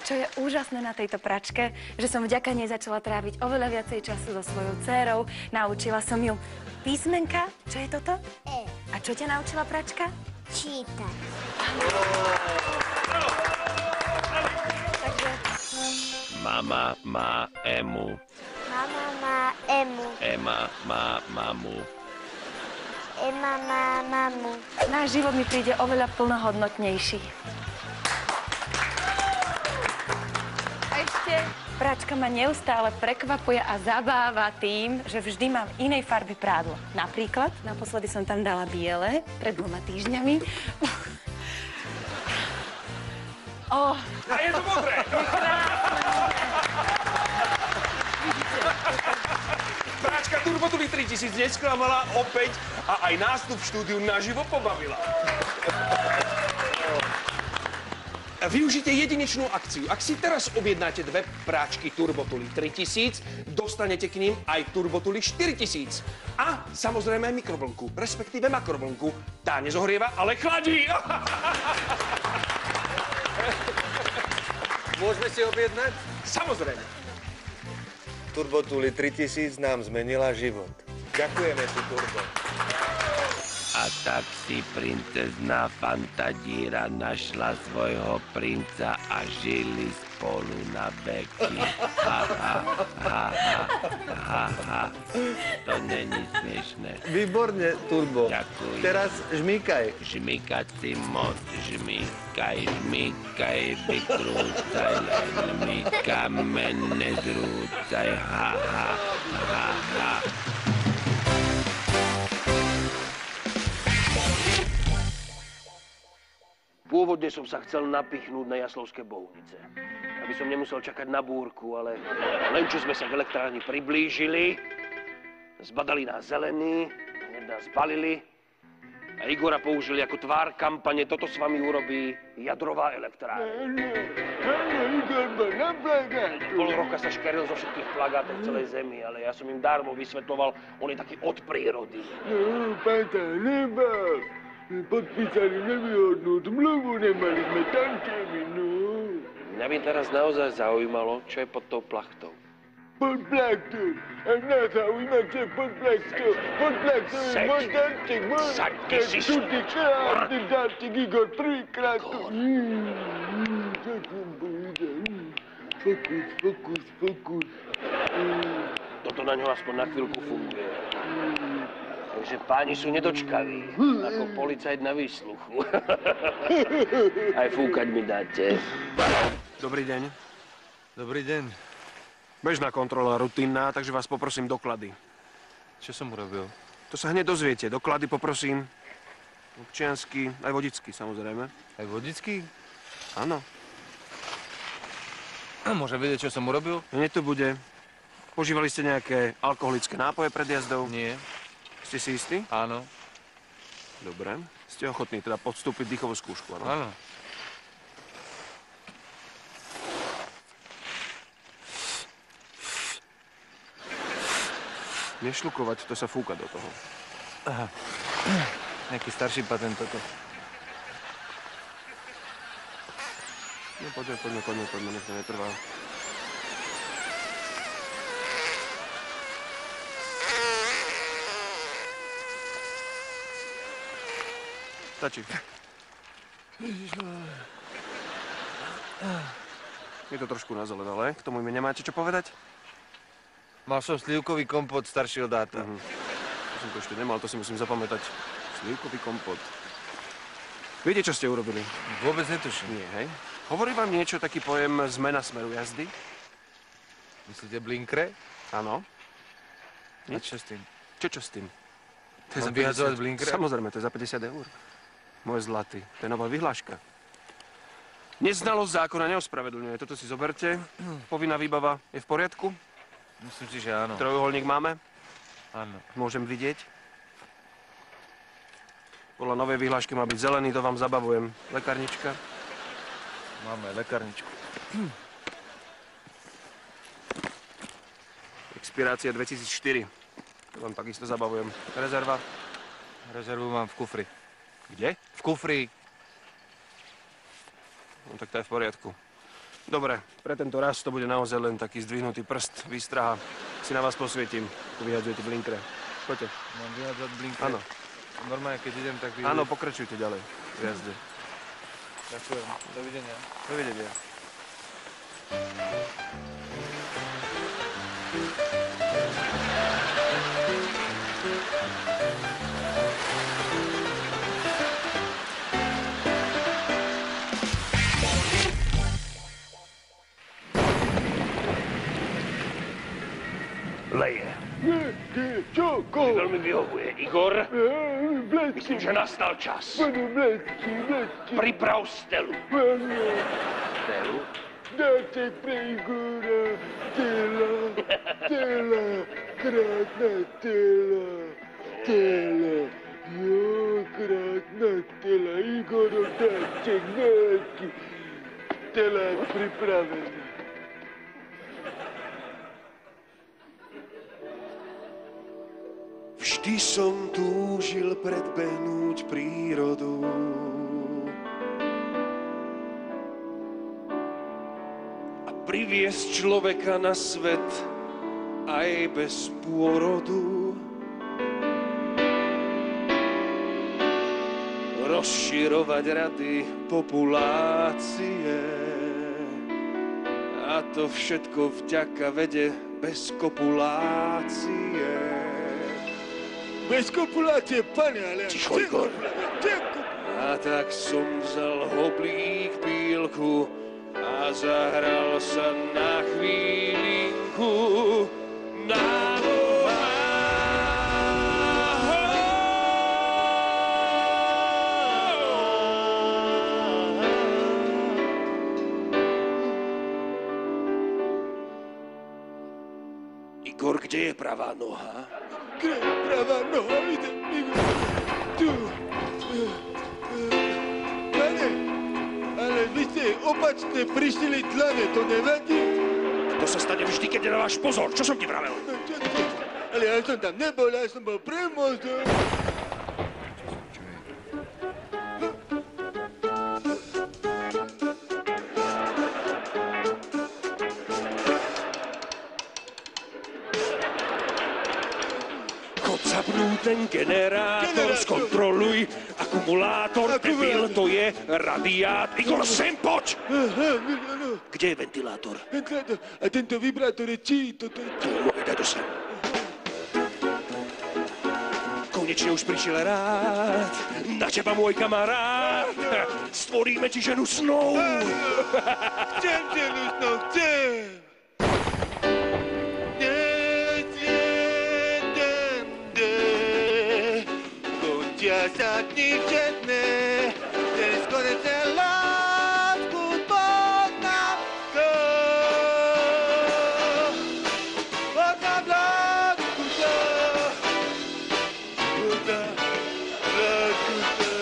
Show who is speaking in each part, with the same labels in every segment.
Speaker 1: Čo je úžasné na tejto pračke, že som vďaka nej začala tráviť oveľa viacej času so svojou dcérou. Naučila som ju písmenka. Čo je toto?
Speaker 2: E.
Speaker 1: A čo ťa naučila pračka?
Speaker 2: Čítať.
Speaker 1: Takže...
Speaker 3: Mama má Emu.
Speaker 2: Mama má Emu.
Speaker 3: Ema má mamu.
Speaker 2: Ema má mamu.
Speaker 1: Náš život mi príde oveľa plnohodnotnejší. A ešte pračka ma neustále prekvapuje a zabáva tým, že vždy mám inej farby prádlo. Napríklad, naposledy som tam dala biele, pred 2 týždňami. Oh,
Speaker 4: A je to modré! Práčka Turbotuly 3000 nesklamala opäť a aj nástup v štúdiu naživo pobavila. Využite jedinečnú akciu. Ak si teraz objednáte 2 práčky Turbotuly 3000, dostanete k ním aj Turbotuly 4000. A samozrejme aj mikrovlnku, respektíve makrovlnku. Tá nezohrieva, ale chladí.
Speaker 5: Môžeme si objednať?
Speaker 4: Samozrejme.
Speaker 5: Turbotuly 3000 nám zmenila život. Ďakujeme ti, Turbo.
Speaker 3: A tak si princezná Fantadíra našla svojho princa a žili spolu na veky. Ha, ha, ha, ha, ha, ha. To není smiešné.
Speaker 5: Výborne, Turbo.
Speaker 3: Ďakujem.
Speaker 5: Teraz žmýkaj.
Speaker 3: Žmýkací moc, žmýkaj, žmýkaj, vykrúcaj, len mi kamen nezrúcaj, ha, ha, ha, ha.
Speaker 6: Pôvodne som sa chcel napichnúť na Jaslovské Bohunice, aby som nemusel čakať na búrku, ale len čo sme sa k elektrárni priblížili, zbadali nás zelení, hneď nás balili a Igora použili ako tvár kampane "Toto s vami urobí jadrová elektrárna". Pol roka sa škeril zo všetkých plagátov v celej zemi, ale ja som im dármo vysvetloval, on je taký od prírody.
Speaker 7: Podpísali nevýhodnú zmluvu, nemali sme tančevinu.
Speaker 6: Mňa by teraz naozaj zaujímalo, čo je pod tou plachtou.
Speaker 7: Pod plachtou. A nás zaujíma, čo je pod plachtou. Pod plachtou je môj tanček, môj.
Speaker 6: Saďte si
Speaker 7: Tu ty krásny tanček, Igor, 3-krát. Čo som povedal? Fokus.
Speaker 6: Toto na ňo aspoň na chvíľku funguje. Takže páni sú nedočkaví, ako policajt na výsluchu. Aj fúkať mi dáte.
Speaker 4: Dobrý deň.
Speaker 5: Dobrý deň.
Speaker 4: Bežná kontrola, rutinná, takže vás poprosím doklady.
Speaker 5: Čo som urobil?
Speaker 4: To sa hneď dozviete. Doklady poprosím. Občiansky, aj vodický, samozrejme.
Speaker 5: Aj vodický?
Speaker 4: Áno.
Speaker 5: Môžem vedieť, čo som urobil?
Speaker 4: Hneď to bude. Požívali ste nejaké alkoholické nápoje pred jazdou?
Speaker 5: Nie.
Speaker 4: Ste si istí?
Speaker 5: Áno.
Speaker 4: Dobre. Ste ochotní teda podstúpiť dýchovú skúšku, áno?
Speaker 5: Áno.
Speaker 4: Nešlukovať, to sa fúka do toho.
Speaker 5: Aha. Nejaký starší patent toto.
Speaker 4: No poďme, nech to netrvá. Stačí. Je to trošku nazelenalé. K tomu mi nemáte čo povedať?
Speaker 5: Mal som slivkový kompot staršieho dáta.
Speaker 4: To som to ešte nemal, to si musím zapamätať. Slivkový kompot. Viete, čo ste urobili?
Speaker 5: Vôbec netuším.
Speaker 4: Nie, hej? Hovorí vám niečo taký pojem zmena smeru jazdy?
Speaker 5: Myslíte blinkre?
Speaker 4: Áno.
Speaker 5: A čo s tým?
Speaker 4: Čo s tým? To
Speaker 5: Mám vyhadzovať blinkre?
Speaker 4: Samozrejme, to je za 50 eur. Môj zlatý, to je nová vyhláška. Neznalosť zákona neospravedlňuje. Toto si zoberte. Povinná výbava je v poriadku?
Speaker 5: Myslím si, že áno.
Speaker 4: Trojuholník máme?
Speaker 5: Áno.
Speaker 4: Môžem vidieť? Podľa novej vyhlášky má byť zelený, to vám zabavujem. Lekárnička?
Speaker 5: Máme lekárničku.
Speaker 4: Expirácia 2004. To vám takisto zabavujem. Rezerva?
Speaker 5: Rezervu mám v kufri.
Speaker 4: Kde?
Speaker 5: V kufri.
Speaker 4: No tak to je v poriadku. Dobre, pre tento raz to bude naozaj len taký zdvihnutý prst, výstraha. Si na vás posvietím, ako vyhadzujete blinkre. Poďte.
Speaker 5: Mám vyhádzať blinkre?
Speaker 4: Áno.
Speaker 5: Normálne, keď idem, tak
Speaker 4: Áno, pokračujte ďalej v jazde.
Speaker 5: Ďakujem. Dovidenia.
Speaker 4: Dovidenia.
Speaker 6: Leje.
Speaker 7: Čo?
Speaker 6: Mi
Speaker 7: Koho?
Speaker 6: veľmi vyhovuje. Igor,
Speaker 7: Bledsky.
Speaker 6: myslím, že nastal čas.
Speaker 7: Pane Bledsky.
Speaker 6: Priprav stelu.
Speaker 7: Pane.
Speaker 6: Stelu?
Speaker 7: Dáte pre Igora tela. Krásna tela. Jo, krásna tela. Igorov dáček nejaký. Tela je pripravená.
Speaker 4: Vždy som túžil predbehnúť prírodu. A priviesť človeka na svet aj bez pôrodu. Rozširovať rady populácie. A to všetko vďaka vede bez kopulácie.
Speaker 7: Bez kopulácie, pane, ale...
Speaker 6: Ticho, Igor.
Speaker 4: A tak som vzal hoblík, pílku a zahral sa na chvílinku na Igor, kde je pravá noha?
Speaker 7: Pravá noha, ide, tu. Pane, ale vy ste opačne prišli dlane, to nevadí?
Speaker 4: To sa stane vždy, keď nedávaš pozor. Čo som ti vravel?
Speaker 7: Ale ja som tam nebol, ja som bol pre mozog.
Speaker 4: Zapnú ten generátor, skontroluj akumulátor, debil, to je radiát. Igor, sem poď! Kde je ventilátor?
Speaker 7: Ventilátor, a tento vibrátor je čí? Toto je čí?
Speaker 4: Daj to sem. Konečne už prišiel rád, na teba môj kamarát. Stvoríme ti ženu snov.
Speaker 7: Chcem ženu snov, chcem! Zadní všetné, dnes konečne lásku poznám. Poznám lásku to. Poznám lásku to.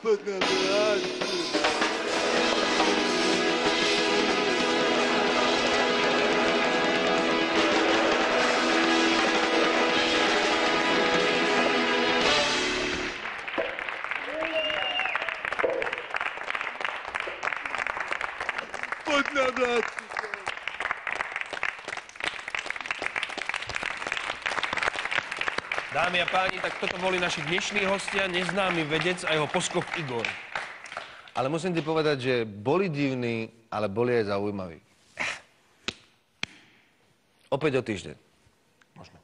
Speaker 7: Poznám lásku.
Speaker 4: Dámy a páni, tak toto boli naši dnešní hostia, neznámy vedec a jeho poskok Igor.
Speaker 5: Ale musím ti povedať, že boli divní, ale boli aj zaujímaví. Opäť o týždeň.
Speaker 4: Možno.